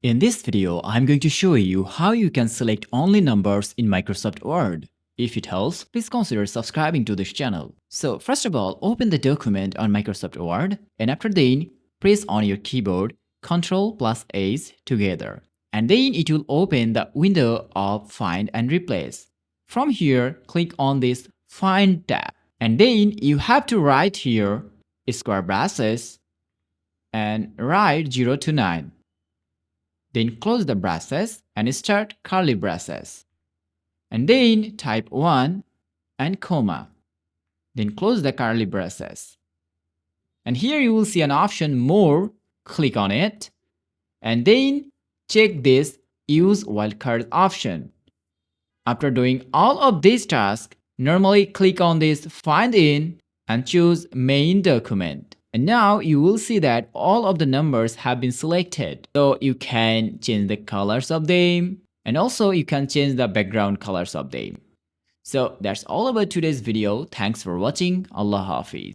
In this video, I'm going to show you how you can select only numbers in Microsoft Word. If it helps, please consider subscribing to this channel. So first of all, open the document on Microsoft Word, and after then, press on your keyboard Ctrl plus S together. And then it will open the window of Find and Replace. From here, click on this Find tab. And then you have to write here square braces and write 0 to 9. Then close the braces and start curly braces. And then type 1 and comma. Then close the curly braces. And here you will see an option More. Click on it. And then check this Use Wildcard option. After doing all of these tasks, normally click on this Find In and choose Main Document. And now you will see that all of the numbers have been selected. So you can change the colors of them, and also you can change the background colors of them. So that's all about today's video. Thanks for watching. Allah Hafiz.